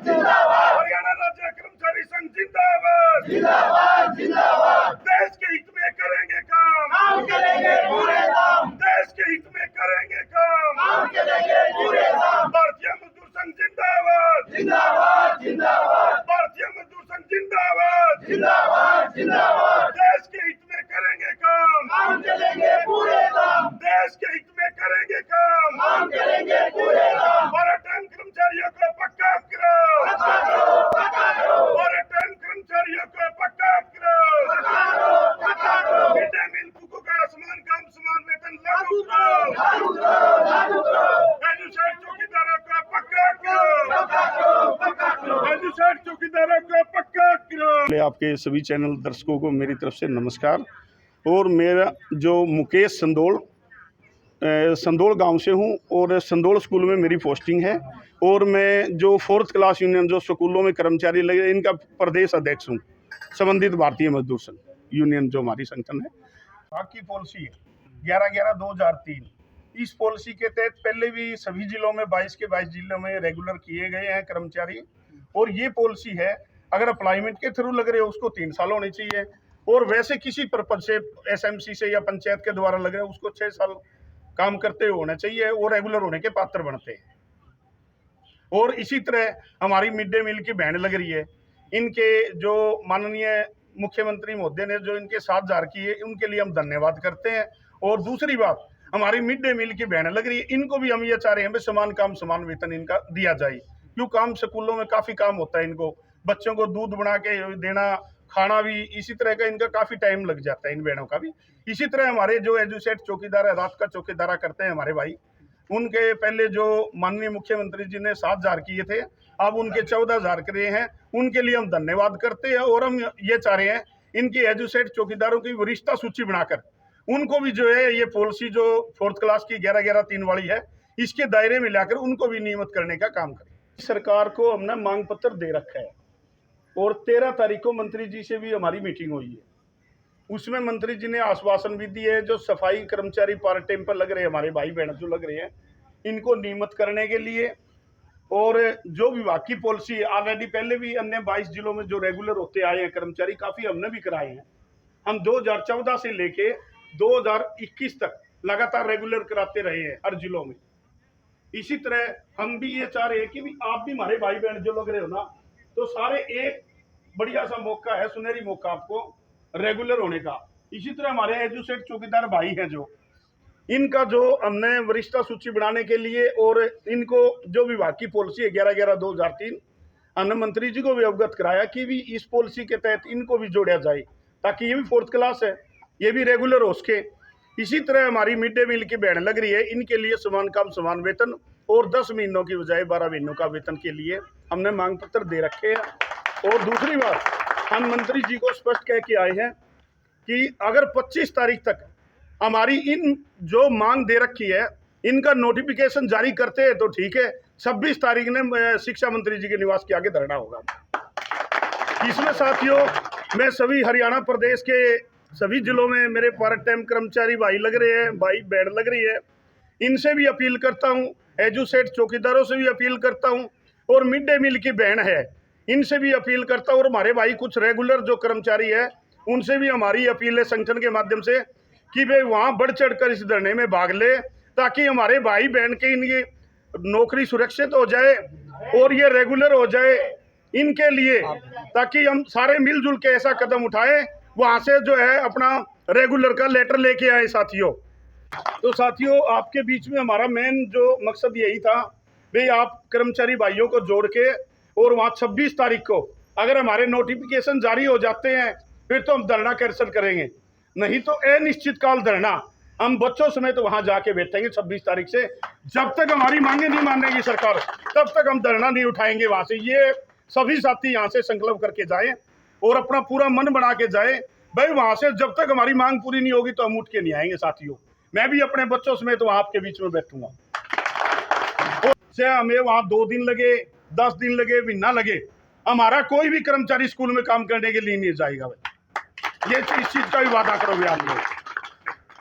हरियाणा राज्य कर्मचारी संघ जिंदाबाद। देश के हित में करेंगे काम, देश के हित में करेंगे काम। भारतीय मजदूर संघ जिंदाबाद। भारतीय मजदूर संघ जिंदाबाद। देश के हित में करेंगे काम, देश के हित में करेंगे काम। पार्ट टाइम कर्मचारियों को पक्का करो, पार्ट टाइम कर्मचारियों को पक्का करो। मिड डे मील कुकू का समान काम समान वेतन लागू करो। एजुसेट चौकीदारों को पक्का करो, एजुसेट चौकीदारों को पक्का करो। आपके सभी चैनल दर्शकों को मेरी तरफ से नमस्कार। और मेरा जो मुकेश संदोल गांव से हूं और संदोल स्कूल में मेरी पोस्टिंग है और मैं जो 4th क्लास यूनियन जो स्कूलों में कर्मचारी लगे इनका प्रदेश अध्यक्ष हूं, संबंधित भारतीय मजदूर संघ यूनियन जो हमारी संगठन है। बाकी पॉलिसी 11/11/2003 इस पॉलिसी के तहत पहले भी सभी जिलों में 22 के 22 जिलों में रेगुलर किए गए हैं कर्मचारी। और ये पॉलिसी है अगर अप्लाइमेंट के थ्रू लग रहे हो उसको 3 साल होने चाहिए और वैसे किसी पर्पज से SMC से या पंचायत के द्वारा लग रहे हो उसको 6 साल काम करते हुए होना चाहिए और रेगुलर होने के पात्र बनते हैं। और इसी तरह हमारी मिड डे मील की बैंड लग रही है। इनके जो माननीय मुख्यमंत्री महोदय ने जो इनके साथ जार की है उनके लिए हम धन्यवाद करते हैं। और दूसरी बात हमारी मिड डे मील की बैंड लग रही है, इनको भी हम ये चाह रहे हैं समान काम समान वेतन इनका दिया जाए। क्यों काम स्कूलों में काफ़ी काम होता है, इनको बच्चों को दूध बना के देना, खाना भी इसी तरह का इनका काफ़ी टाइम लग जाता है इन बहनों का भी। इसी तरह हमारे जो एजुसेट चौकीदार है, रात का चौकीदारा करते हैं हमारे भाई, उनके पहले जो माननीय मुख्यमंत्री जी ने 7 हजार किए थे अब उनके 14 हजार करे हैं, उनके लिए हम धन्यवाद करते हैं। और हम ये चाह रहे हैं इनकी एजुसेट चौकीदारों की वरिष्ठता सूची बनाकर उनको भी जो है ये पॉलिसी जो 4th क्लास की 11/11/3 वाली है इसके दायरे में लाकर उनको भी नियमित करने का काम करें। सरकार को हमने मांग पत्र दे रखा है और 13 तारीख को मंत्री जी से भी हमारी मीटिंग हुई है। उसमें मंत्री जी ने आश्वासन भी दिए जो सफाई कर्मचारी पार्ट टाइम पर लग रहे हैं, हमारे भाई बहन जो लग रहे हैं इनको नियमित करने के लिए। और जो विभाग की पॉलिसी ऑलरेडी पहले भी अन्य 22 जिलों में जो रेगुलर होते आए हैं कर्मचारी काफ़ी हमने भी कराए हैं। हम 2014 से लेके 2021 तक लगातार रेगुलर कराते रहे हैं हर जिलों में। इसी तरह हम भी ये चाह रहे हैं कि भी आप भी हमारे भाई बहन जो लग रहे हो ना, तो सारे एक बढ़िया सा मौका है, सुनहरी मौका आपको रेगुलर होने का। इसी तरह हमारे एजुसेट चौकीदार भाई हैं जो इनका जो हमने वरिष्ठता सूची बनाने के लिए और इनको जो विभाग की पॉलिसी है 11/11/2003 हमने मंत्री जी को भी अवगत कराया कि भी इस पॉलिसी के तहत इनको भी जोड़ा जाए ताकि ये भी 4th क्लास है, ये भी रेगुलर हो सके। इसी तरह हमारी मिड डे मील की बैंड लग रही है, इनके लिए समान काम समान वेतन और 10 महीनों की बजाय 12 महीनों का वेतन के लिए हमने मांग पत्र दे रखे हैं। और दूसरी बात हम मंत्री जी को स्पष्ट कह के आए हैं कि अगर 25 तारीख तक हमारी इन जो मांग दे रखी है इनका नोटिफिकेशन जारी करते हैं तो ठीक है, 26 तारीख ने शिक्षा मंत्री जी के निवास के आगे धरना होगा। इसमें साथियों मैं सभी हरियाणा प्रदेश के सभी जिलों में मेरे पार्ट टाइम कर्मचारी भाई लग रहे हैं, भाई बैंड लग रही है, इनसे भी अपील करता हूं, एजुसेट चौकीदारों से भी अपील करता हूं और मिड डे मील की बैंड है इनसे भी अपील करता हूं। और हमारे भाई कुछ रेगुलर जो कर्मचारी है उनसे भी हमारी अपील है संगठन के माध्यम से कि वे वहाँ बढ़ चढ़ कर इस धरने में भाग ले ताकि हमारे भाई बहन की इनकी नौकरी सुरक्षित हो जाए और ये रेगुलर हो जाए इनके लिए, ताकि हम सारे मिलजुल के ऐसा कदम उठाएं वहाँ से जो है अपना रेगुलर का लेटर लेके आए साथियों। तो साथियों आपके बीच में हमारा मेन जो मकसद यही था भाई आप कर्मचारी भाइयों को जोड़ के और वहाँ 26 तारीख को अगर हमारे नोटिफिकेशन जारी हो जाते हैं फिर तो हम धरना कैंसिल करेंगे, नहीं तो अनिश्चित काल धरना हम बच्चों समेत वहां जाके बैठेंगे 26 तारीख से। जब तक हमारी मांगे नहीं मानेगी सरकार तब तक हम धरना नहीं उठाएंगे वहां से। ये सभी साथी यहाँ से संकल्प करके जाएं और अपना पूरा मन बना के जाएं भाई वहां से जब तक हमारी मांग पूरी नहीं होगी तो हम उठ के नहीं आएंगे साथियों। मैं भी अपने बच्चों समेत वहां आपके बीच में बैठूंगा। चाहे हमें वहां 2 दिन लगे, 10 दिन लगे, महीना लगे, हमारा कोई भी कर्मचारी स्कूल में काम करने के लिए नहीं जाएगा भाई। ये इस चीज का भी वादा करोगे आप लोग,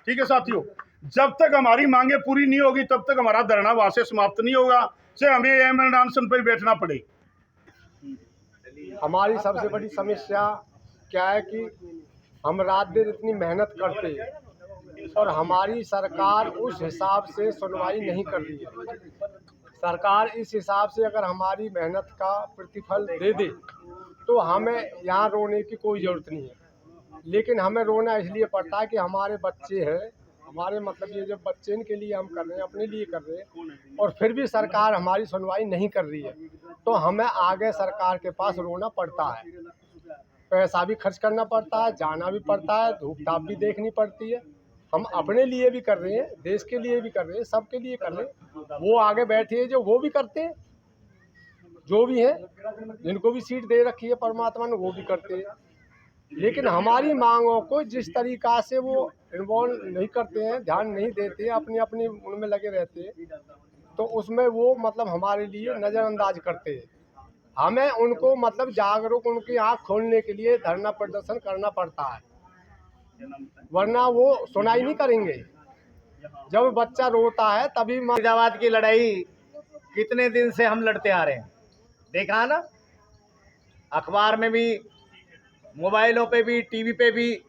ठीक है साथियों। जब तक हमारी मांगे पूरी नहीं होगी तब तक हमारा धरना वहां से समाप्त नहीं होगा, चाहे हमें एमरन अनशन पर बैठना पड़े। हमारी सबसे बड़ी समस्या क्या है कि हम रात दिन इतनी मेहनत करते हैं और हमारी सरकार उस हिसाब से सुनवाई नहीं कर रही है। सरकार इस हिसाब से अगर हमारी मेहनत का प्रतिफल दे दे तो हमें यहाँ रोने की कोई ज़रूरत नहीं है, लेकिन हमें रोना इसलिए पड़ता है कि हमारे बच्चे हैं, हमारे मतलब ये जो बच्चे इनके लिए हम कर रहे हैं, अपने लिए कर रहे हैं, और फिर भी सरकार हमारी सुनवाई नहीं कर रही है, तो हमें आगे सरकार के पास रोना पड़ता है। पैसा भी खर्च करना पड़ता है, जाना भी पड़ता है, धूप धाप भी देखनी पड़ती है। हम अपने लिए भी कर रहे हैं, देश के लिए भी कर रहे हैं, सबके लिए कर रहे हैं। वो आगे बैठे हैं जो वो भी करते हैं, जो भी हैं, जिनको भी सीट दे रखी है परमात्मा ने, वो भी करते हैं। लेकिन हमारी मांगों को जिस तरीक़ा से वो इन्वॉल्व नहीं करते हैं, ध्यान नहीं देते हैं, अपनी अपनी उनमें लगे रहते हैं, तो उसमें वो मतलब हमारे लिए नज़रअंदाज करते हैं। हमें उनको मतलब जागरूक, उनकी आँख खोलने के लिए धरना प्रदर्शन करना पड़ता है, वरना वो सुनाई नहीं करेंगे। जब बच्चा रोता है तभी फरीदाबाद की लड़ाई कितने दिन से हम लड़ते आ रहे हैं, देखा ना, अखबार में भी, मोबाइलों पे भी, टीवी पे भी,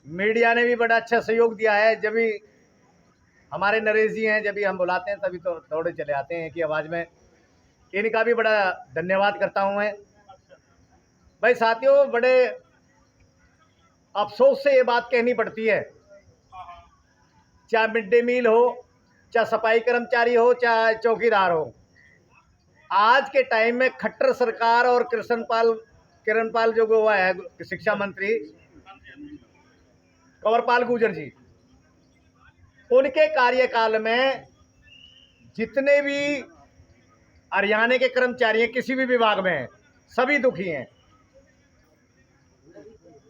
मीडिया ने भी बड़ा अच्छा सहयोग दिया है। जब भी हमारे नरेश जी हैं, जब भी हम बुलाते हैं तभी तो दौड़े चले आते हैं कि आवाज़ में। इनका भी बड़ा धन्यवाद करता हूं मैं। भाई साथियों, बड़े अफसोस से ये बात कहनी पड़ती है, चाहे मिड डे मील हो, चाहे सफाई कर्मचारी हो, चाहे चौकीदार हो, आज के टाइम में खट्टर सरकार और किरणपाल जो हुआ है शिक्षा मंत्री कंवरपाल गुर्जर जी, उनके कार्यकाल में जितने भी हरियाणा के कर्मचारी हैं किसी भी विभाग में हैं, सभी दुखी हैं।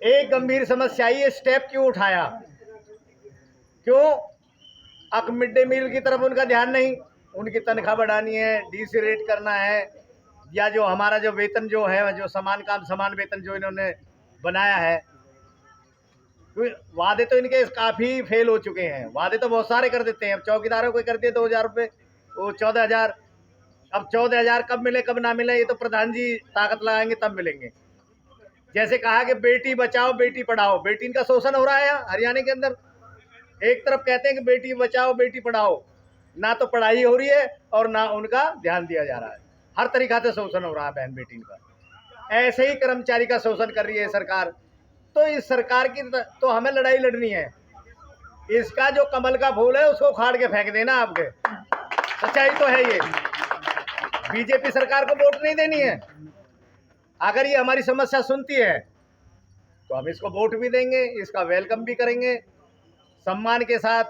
एक गंभीर समस्या ये स्टेप क्यों उठाया, क्यों अब मिड डे मील की तरफ उनका ध्यान नहीं, उनकी तनख्वाह बढ़ानी है, डीसी रेट करना है, या जो हमारा जो वेतन जो है, जो समान काम समान वेतन जो इन्होंने बनाया है, वादे तो इनके काफ़ी फेल हो चुके हैं। वादे तो बहुत सारे कर देते हैं, अब चौकीदारों को कर दिए 2000 रुपये, वो 14,000, अब 14,000 कब मिले कब ना मिले ये तो प्रधान जी ताकत लगाएंगे तब मिलेंगे। जैसे कहा कि बेटी बचाओ बेटी पढ़ाओ, बेटी का शोषण हो रहा है हरियाणा के अंदर। एक तरफ कहते हैं कि बेटी बचाओ बेटी पढ़ाओ, ना तो पढ़ाई हो रही है और ना उनका ध्यान दिया जा रहा है, हर तरीका से शोषण हो रहा है बहन बेटी का। ऐसे ही कर्मचारी का शोषण कर रही है सरकार। तो इस सरकार की तो हमें लड़ाई लड़नी है। इसका जो कमल का फूल है उसको उखाड़ के फेंक देना आपके, सच्चाई तो है ये। बीजेपी सरकार को वोट नहीं देनी है। अगर ये हमारी समस्या सुनती है तो हम इसको वोट भी देंगे, इसका वेलकम भी करेंगे, सम्मान के साथ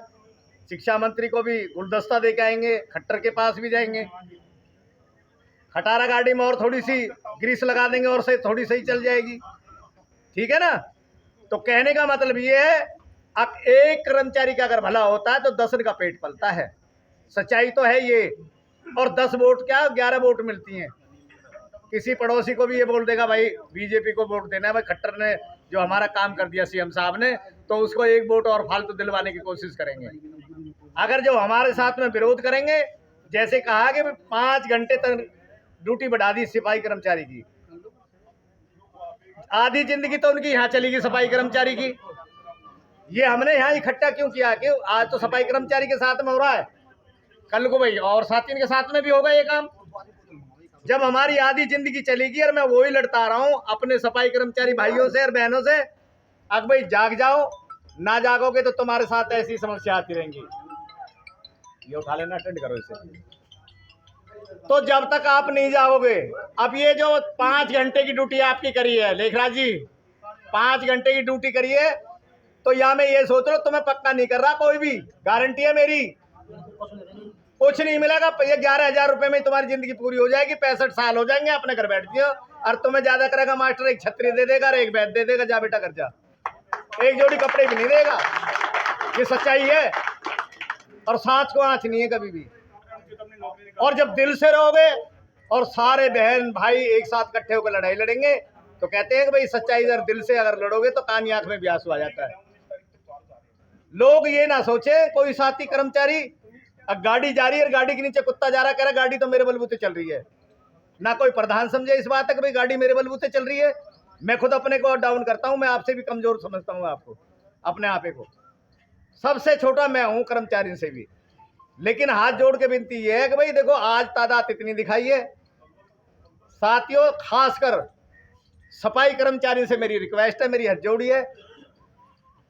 शिक्षा मंत्री को भी गुलदस्ता दे के आएंगे, खट्टर के पास भी जाएंगे, खटारा गाड़ी में और थोड़ी सी ग्रीस लगा देंगे और से थोड़ी सही चल जाएगी, ठीक है ना। तो कहने का मतलब ये है, अब एक कर्मचारी का अगर भला होता है तो 10 का पेट पलता है, सच्चाई तो है ये। और 10 वोट क्या 11 वोट मिलती हैं। किसी पड़ोसी को भी ये बोल देगा भाई बीजेपी को वोट देना है, भाई खट्टर ने जो हमारा काम कर दिया सीएम साहब ने, तो उसको एक वोट और फालतू दिलवाने की कोशिश करेंगे। अगर जो हमारे साथ में विरोध करेंगे, जैसे कहा कि 5 घंटे तक ड्यूटी बढ़ा दी सफाई कर्मचारी की, आधी जिंदगी तो उनकी यहाँ चलेगी सफाई कर्मचारी की। ये हमने यहाँ इकट्ठा क्यों किया कि आज तो सफाई कर्मचारी के साथ में हो रहा है, कल को भाई और साथियों के साथ में भी होगा ये काम। जब हमारी आधी जिंदगी चलेगी, और मैं वही लड़ता आ रहा हूँ अपने सफाई कर्मचारी भाइयों से और बहनों से, अब भाई जाग जाओ, ना जागोगे तो तुम्हारे साथ ऐसी समस्या आती रहेंगी। ये उठा लेना, अटेंड करो इसे। तो जब तक आप नहीं जाओगे, अब ये जो 5 घंटे की ड्यूटी आपकी करी है लेखराज जी, 5 घंटे की ड्यूटी करी है, तो या मैं ये सोच रहा हूँ तुम्हें पक्का नहीं कर रहा, कोई भी गारंटी है मेरी, कुछ नहीं मिलेगा। ये 11,000 रुपए में तुम्हारी जिंदगी पूरी हो जाएगी, 65 साल हो जाएंगे, अपने घर बैठ जियो। और तुम्हें ज्यादा करेगा मास्टर, एक छतरी दे देगा, एक बैग दे देगा, जा बेटा कर जा, एक जोड़ी कपड़े भी नहीं देगा। ये सच्चाई है, और सांच को आंच नहीं है कभी भी। और जब दिल से रहोगे और सारे बहन भाई एक साथ इकट्ठे होकर लड़ाई लड़ेंगे, तो कहते हैं कि भाई सच्चाई अगर दिल से अगर लड़ोगे तो कानी आंख में भी आंसू आ जाता है। लोग ये ना सोचे, कोई साथी कर्मचारी गाड़ी जा रही है और गाड़ी के नीचे कुत्ता जा रहा, कह रहा गाड़ी तो मेरे बलबूते चल रही है, ना कोई प्रधान समझे इस बात तक भाई गाड़ी मेरे बलबूते चल रही है। मैं खुद अपने को डाउन करता हूं, मैं आपसे भी कमजोर समझता हूं आपको, अपने आपे को। सबसे छोटा मैं हूं कर्मचारी से भी। लेकिन हाथ जोड़ के विनती ये है कि भाई देखो आज तादाद इतनी दिखाई है साथियों, खासकर सफाई कर्मचारी से मेरी रिक्वेस्ट है, मेरी हाथ जोड़ी है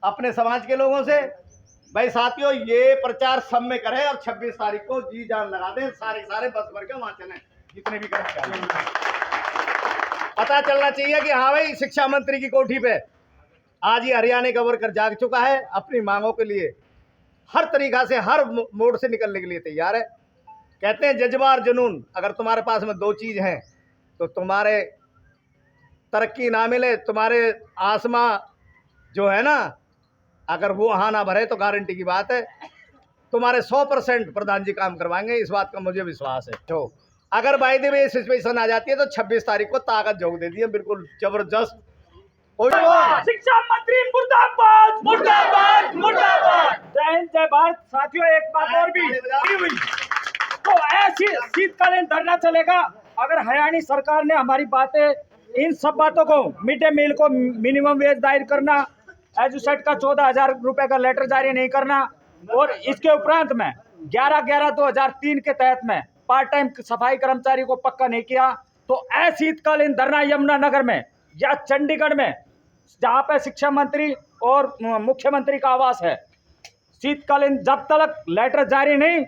अपने समाज के लोगों से, भाई साथियों ये प्रचार सब में करें और 26 तारीख को जी जान लगा दें, सारे बस भर के वहां चलें, जितने भी कर्मचारी। पता चलना चाहिए कि हाँ भाई शिक्षा मंत्री की कोठी पे आज ये हरियाणा का वर्कर जाग चुका है, अपनी मांगों के लिए हर तरीका से हर मोड़ से निकलने के लिए तैयार है। कहते हैं जज्बा और जुनून, अगर तुम्हारे पास में दो चीज हैं तो तुम्हारे तरक्की ना मिले, तुम्हारे आसमां जो है ना अगर वो वहाँ ना भरे तो गारंटी की बात है तुम्हारे 100% प्रधान जी काम करवाएंगे, इस बात का मुझे विश्वास है। तो अगर बाई द वे सिचुएशन आ जाती है तो 26 तारीख को ताकत झोंक देती है, बिल्कुल जबरदस्त। शिक्षा मंत्री मुर्दाबाद मुर्दाबाद मुर्दाबाद। जय हिंद जय भारत। साथियों एक बात और भी हुई तो ऐसी शीतकालीन धरना चलेगा अगर हरियाणा सरकार ने हमारी बातें, इन सब बातों को, मिड डे मील को मिनिमम वेज दायर करना, एजुसेट का 14,000 रुपए का लेटर जारी नहीं करना, और इसके उपरांत में 11/11/2003 के तहत में पार्ट टाइम सफाई कर्मचारी को पक्का नहीं किया, तो अशीतकालीन धरना यमुनानगर में या चंडीगढ़ में जहाँ पे शिक्षा मंत्री और मुख्यमंत्री का आवास है, शीतकालीन जब तक लेटर जारी नहीं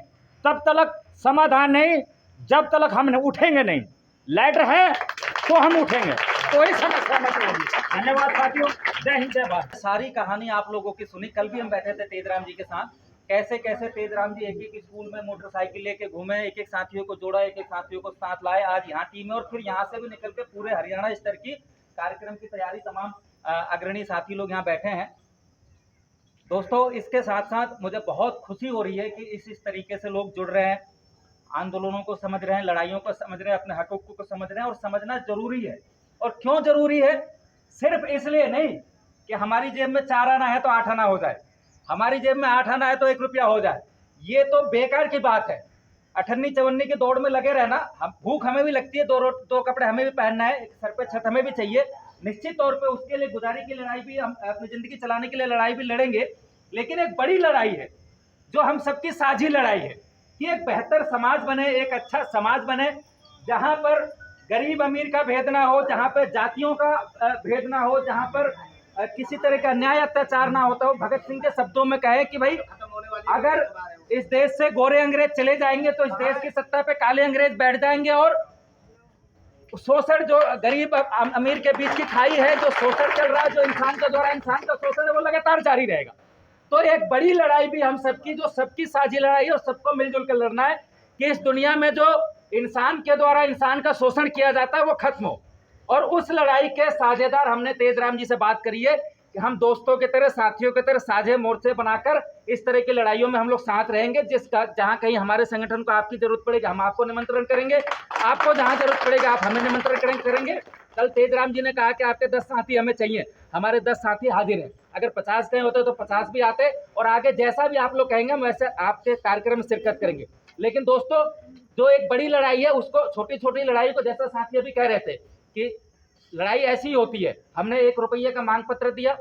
तब तक समाधान नहीं, जब तक हम उठेंगे नहीं। लेटर है तो हम उठेंगे, कोई समस्या नहीं होगी। धन्यवाद साथियों, जय हिंद जय भारत। सारी कहानी आप लोगों की सुनी। कल भी हम बैठे थे तेजराम जी के साथ, कैसे कैसे तेजराम जी एक एक स्कूल में मोटरसाइकिल लेके घूमे, एक एक साथियों को जोड़ा, एक एक साथियों को साथ लाए, आज यहाँ टीम है और फिर यहाँ से भी निकल के पूरे हरियाणा स्तर की कार्यक्रम की तैयारी, तमाम अग्रणी साथी लोग यहाँ बैठे हैं। दोस्तों इसके साथ साथ मुझे बहुत खुशी हो रही है कि इस तरीके से लोग जुड़ रहे हैं, आंदोलनों को समझ रहे हैं, लड़ाइयों को समझ रहे हैं, अपने हकों को समझ रहे हैं, और समझना जरूरी है। और क्यों जरूरी है? सिर्फ इसलिए नहीं कि हमारी जेब में 4 आना है तो 8 आना हो जाए, हमारी जेब में 8 आना है तो 1 रुपया हो जाए, ये तो बेकार की बात है। अठन्नी चवन्नी की दौड़ में लगे रहना, हम भूख हमें भी लगती है, दो कपड़े हमें भी पहनना है, एक सर पे छत हमें भी चाहिए, निश्चित तौर पे उसके लिए गुजारी की लड़ाई भी, हम अपनी जिंदगी चलाने के लिए लड़ाई भी लड़ेंगे। लेकिन एक बड़ी लड़ाई है जो हम सबकी साझी लड़ाई है कि एक बेहतर समाज बने, एक अच्छा समाज बने जहां पर गरीब अमीर का भेद ना हो, जहां पर जातियों का भेद ना हो, जहां पर किसी तरह का अन्याय अत्याचार ना होता हो। भगत सिंह के शब्दों में कहे कि भाई अगर इस देश से गोरे अंग्रेज चले जाएंगे तो इस देश की सत्ता पे काले अंग्रेज बैठ जाएंगे, और शोषण जो गरीब अमीर के बीच की खाई है, जो शोषण चल रहा है, जो इंसान के द्वारा इंसान का शोषण है, वो लगातार जारी रहेगा। तो एक बड़ी लड़ाई भी हम सबकी, जो सबकी साझी लड़ाई है, और सबको मिलजुल कर लड़ना है कि इस दुनिया में जो इंसान के द्वारा इंसान का शोषण किया जाता है वो खत्म हो। और उस लड़ाई के साझेदार हमने तेजराम जी से बात करी है कि हम दोस्तों के तरह, साथियों के तरह साझे मोर्चे बनाकर इस तरह की लड़ाइयों में हम लोग साथ रहेंगे। जहां कहीं हमारे संगठन को आपकी जरूरत पड़ेगी हम आपको निमंत्रण करेंगे, आपको जहां जरूरत पड़ेगी आप हमें निमंत्रण करेंगे। कल तेजराम जी ने कहा कि आपके 10 साथी हमें चाहिए, हमारे 10 साथी हाजिर हैं। अगर 50 कहीं होते तो 50 भी आते, और आगे जैसा भी आप लोग कहेंगे हम वैसे आपके कार्यक्रम में शिरकत करेंगे। लेकिन दोस्तों जो एक बड़ी लड़ाई है उसको, छोटी छोटी लड़ाई को, जैसा साथी अभी कह रहे थे कि लड़ाई ऐसी होती है, हमने 1 रुपये का मांग पत्र दिया,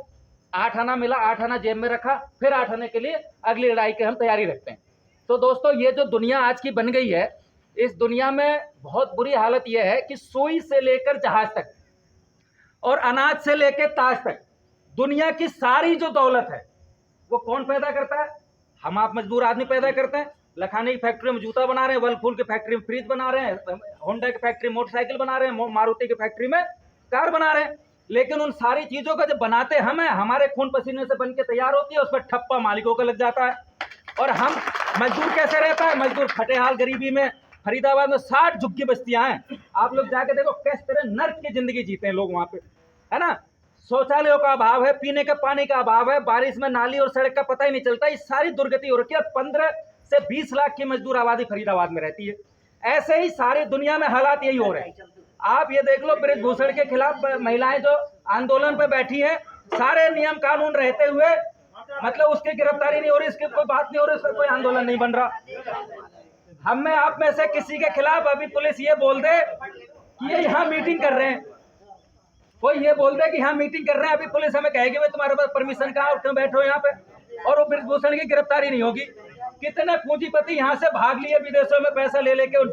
8 आना मिला, 8 आना जेब में रखा, फिर 8 आने के लिए अगली लड़ाई की हम तैयारी रखते हैं। तो दोस्तों ये जो दुनिया आज की बन गई है, इस दुनिया में बहुत बुरी हालत यह है कि सुई से लेकर जहाज तक और अनाज से लेकर ताज तक दुनिया की सारी जो दौलत है वो कौन पैदा करता है? हम आप मजदूर आदमी पैदा करते हैं। लखानी की फैक्ट्री में जूता बना रहे हैं, वर्लपूल की फैक्ट्री में फ्रिज बना रहे हैं, होंडा की फैक्ट्री में मोटरसाइकिल बना रहे हैं, मारुति की फैक्ट्री में कार बना रहे हैं। लेकिन उन सारी चीजों का जब बनाते हम हैं, हमारे खून पसीने से बन के तैयार होती है, उस पर ठप्पा मालिकों का लग जाता है। और हम मजदूर कैसे रहता है? मजदूर फटे हाल गरीबी में, फरीदाबाद में 60 झुग्गी बस्तियां हैं, आप लोग जाके देखो किस तरह नर्क की जिंदगी जीते हैं लोग वहां पे, है ना। शौचालयों का अभाव है, पीने के पानी का अभाव है, बारिश में नाली और सड़क का पता ही नहीं चलता। ये सारी दुर्गति हो रखी है। 15 से 20 लाख की मजदूर आबादी फरीदाबाद में रहती है। ऐसे ही सारी दुनिया में हालात यही हो रहे हैं। आप ये देख लो, ब्रजभूषण के खिलाफ महिलाएं जो आंदोलन पे बैठी हैं, सारे नियम कानून रहते हुए मतलब उसकी गिरफ्तारी नहीं हो रही, इसकी कोई बात नहीं हो रही, उसका कोई आंदोलन नहीं बन रहा। हम में आप में से किसी के खिलाफ अभी पुलिस ये बोल दे कि ये यहाँ मीटिंग कर रहे हैं, कोई ये बोल दे कि यहाँ मीटिंग कर रहे हैं, अभी पुलिस हमें कहेगी भाई तुम्हारे पास परमिशन कहाँ और क्यों बैठो यहाँ पे, और वो ब्रिजभूषण की गिरफ्तारी नहीं होगी। कितने पूंजीपति यहाँ से भाग लिए विदेशों में पैसा ले लेके,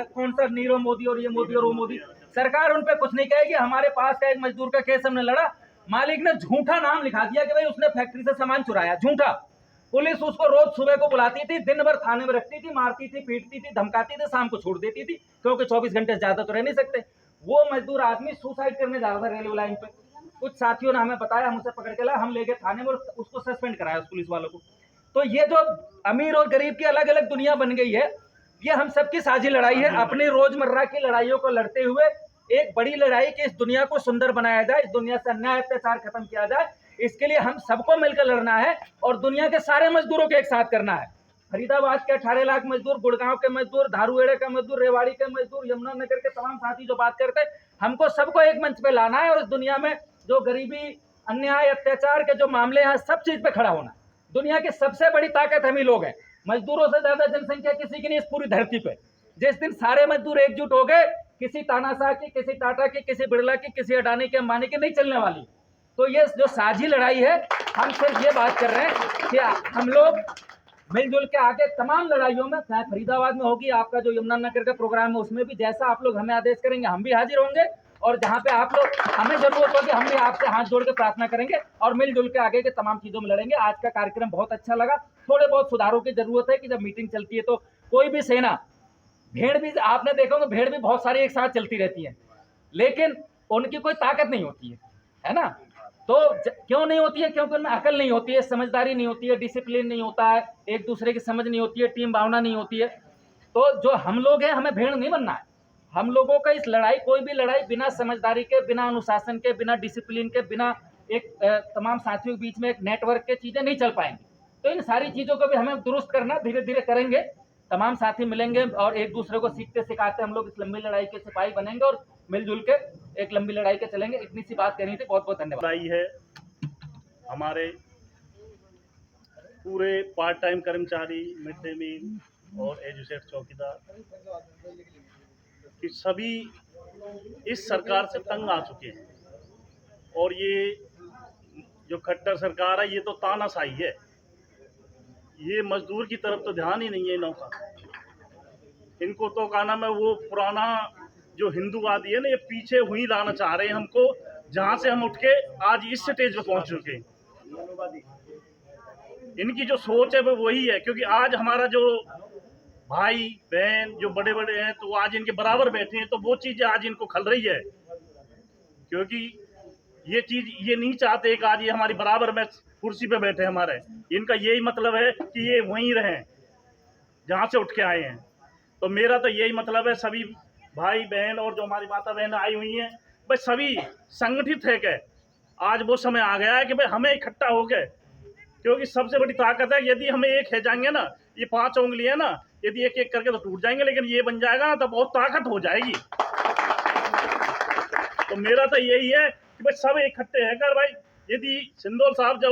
कौन सा नीरव मोदी और ये मोदी और वो मोदी, सरकार उन पे कुछ नहीं कहेगी। हमारे पास का एक मजदूर का केस हमने लड़ा, मालिक ने झूठा नाम लिखा दिया कि भाई उसने फैक्ट्री से सामान चुराया, झूठा। पुलिस उसको रोज सुबह को बुलाती थी, दिन भर थाने में रखती थी, मारती थी, पीटती थी, धमकाती थी, शाम को छोड़ देती थी, क्योंकि 24 घंटे से ज्यादा तो रह नहीं सकते। वो मजदूर आदमी सुसाइड करने जा रहा था रेलवे लाइन पे, कुछ साथियों ने हमें बताया, हम उसे पकड़ के लाए, हम ले गए थाने में और उसको सस्पेंड कराया उस पुलिस वालों को। तो ये जो अमीर और गरीब की अलग अलग दुनिया बन गई है, ये हम सबकी साझी लड़ाई है। अपनी रोजमर्रा की लड़ाइयों को लड़ते हुए एक बड़ी लड़ाई कि इस दुनिया को सुंदर बनाया जाए, इस दुनिया से अन्याय अत्याचार खत्म किया जाए, इसके लिए हम सबको मिलकर लड़ना है और दुनिया के सारे मजदूरों को एक साथ करना है। फरीदाबाद के 18 लाख मजदूर, गुड़गांव के मजदूर, धारूहेड़े का मजदूर, रेवाड़ी के मजदूर, यमुनानगर के तमाम साथी जो बात करते हैं, हमको सबको एक मंच पे लाना है और इस दुनिया में जो गरीबी, अन्याय, अत्याचार के जो मामले हैं, सब चीज पे खड़ा होना। दुनिया की सबसे बड़ी ताकत हम ही लोग हैं। मजदूरों से ज्यादा जनसंख्या किसी की नहीं इस पूरी धरती पे। जिस दिन सारे मजदूर एकजुट हो गए, किसी तानाशाह की, किसी टाटा की, किसी बिरला की, किसी अडानी की, अंबानी की नहीं चलने वाली। तो ये जो साझी लड़ाई है, हम सिर्फ ये बात कर रहे हैं कि हम लोग मिलजुल के आगे तमाम लड़ाइयों में, चाहे फरीदाबाद में होगी, आपका जो यमुनानगर का प्रोग्राम है उसमें भी जैसा आप लोग हमें आदेश करेंगे हम भी हाजिर होंगे, और जहाँ पे आप लोग हमें जरूरत होगी हम भी आपसे हाथ जोड़ के प्रार्थना करेंगे और मिलजुल के आगे के तमाम चीजों में लड़ेंगे। आज का कार्यक्रम बहुत अच्छा लगा। थोड़े बहुत सुधारों की जरूरत है कि जब मीटिंग चलती है तो कोई भी सेना, भेड़ भी आपने देखा होगा, भेड़ भी बहुत सारी एक साथ चलती रहती है, लेकिन उनकी कोई ताकत नहीं होती है ना। तो क्यों नहीं होती है? क्योंकि उनमें अकल नहीं होती है, समझदारी नहीं होती है, डिसिप्लिन नहीं होता है, एक दूसरे की समझ नहीं होती है, टीम भावना नहीं होती है। तो जो हम लोग हैं, हमें भेड़ नहीं बनना है। हम लोगों का इस लड़ाई, कोई भी लड़ाई बिना समझदारी के, बिना अनुशासन के, बिना डिसिप्लिन के, बिना एक तमाम साथियों के बीच में एक नेटवर्क के चीजें नहीं चल पाएंगी। तो इन सारी चीजों को भी हमें दुरुस्त करना, धीरे धीरे करेंगे। तमाम साथी मिलेंगे और एक दूसरे को सीखते सिखाते हम लोग इस लंबी लड़ाई के सिपाही बनेंगे और मिलजुल के एक लंबी लड़ाई के चलेंगे। इतनी सी बात करनी थी। बहुत बहुत धन्यवाद। लड़ाई है हमारे पूरे पार्ट टाइम कर्मचारी, मिड डे मील और एजुकेट चौकीदार कि सभी इस सरकार से तंग आ चुके हैं। और ये जो खट्टर सरकार है, ये तो तानाशाही है। ये मजदूर की तरफ तो ध्यान ही नहीं है इनका। इनको तो क्या नाम है, वो पुराना जो हिंदूवादी है ना, ये पीछे हुई लाना चाह रहे हैं हमको, जहाँ से हम उठ के आज इस स्टेज पे पहुंच चुके हैं। इनकी जो सोच है वो वही है, क्योंकि आज हमारा जो भाई बहन जो बड़े बड़े हैं तो आज इनके बराबर बैठे हैं, तो वो चीज़ें आज इनको खल रही है। क्योंकि ये चीज़ ये नहीं चाहते कि आज ये हमारी बराबर में कुर्सी पे बैठे हमारे। इनका यही मतलब है कि ये वहीं रहें जहाँ से उठ के आए हैं। तो मेरा तो यही मतलब है, सभी भाई बहन और जो हमारी माता बहन आई हुई हैं, भाई सभी संगठित है कि आज वो समय आ गया है कि भाई हमें इकट्ठा हो गए। क्योंकि सबसे बड़ी ताकत है, यदि हमें एक है जाएंगे ना, ये 5 उंगली है ना, यदि एक एक करके तो टूट जाएंगे, लेकिन ये बन जाएगा ना तो बहुत ताकत हो जाएगी। तो मेरा तो यही है कि भाई सब इकट्ठे है कर भाई। यदि सिंदोल साहब जो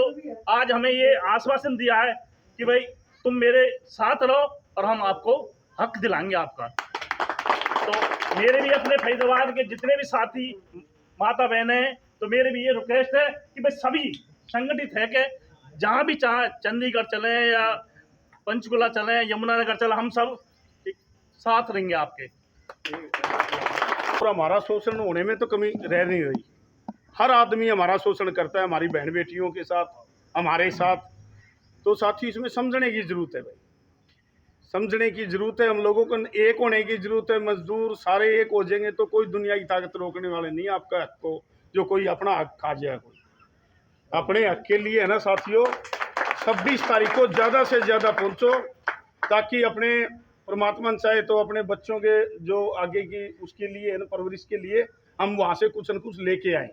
आज हमें ये आश्वासन दिया है कि भाई तुम मेरे साथ रहो और हम आपको हक दिलाएंगे आपका, तो मेरे भी अपने फरीदाबाद के जितने भी साथी माता बहनें हैं, तो मेरे भी ये रिक्वेस्ट है कि भाई सभी संगठित है कि जहाँ भी चाहे, चंडीगढ़ चलें या पंचकुला चलें, यमुनानगर चलें, हम सब साथ रहेंगे आपके। और हमारा शोषण होने में तो कमी रह नहीं रही। हर आदमी हमारा शोषण करता है, हमारी बहन बेटियों के साथ, हमारे साथ। तो साथी इसमें समझने की ज़रूरत है भाई, समझने की ज़रूरत है। हम लोगों को एक होने की ज़रूरत है। मजदूर सारे एक हो जाएंगे तो कोई दुनिया की ताकत रोकने वाले नहीं आपका हक को, जो कोई अपना हक खा जाए। कोई अपने हक के लिए है ना साथियों, 26 तारीख को ज़्यादा से ज़्यादा पहुँचो, ताकि अपने परमात्मा चाहे तो अपने बच्चों के जो आगे की उसके लिए है ना, परवरिश के लिए हम वहाँ से कुछ न कुछ लेके आएँ।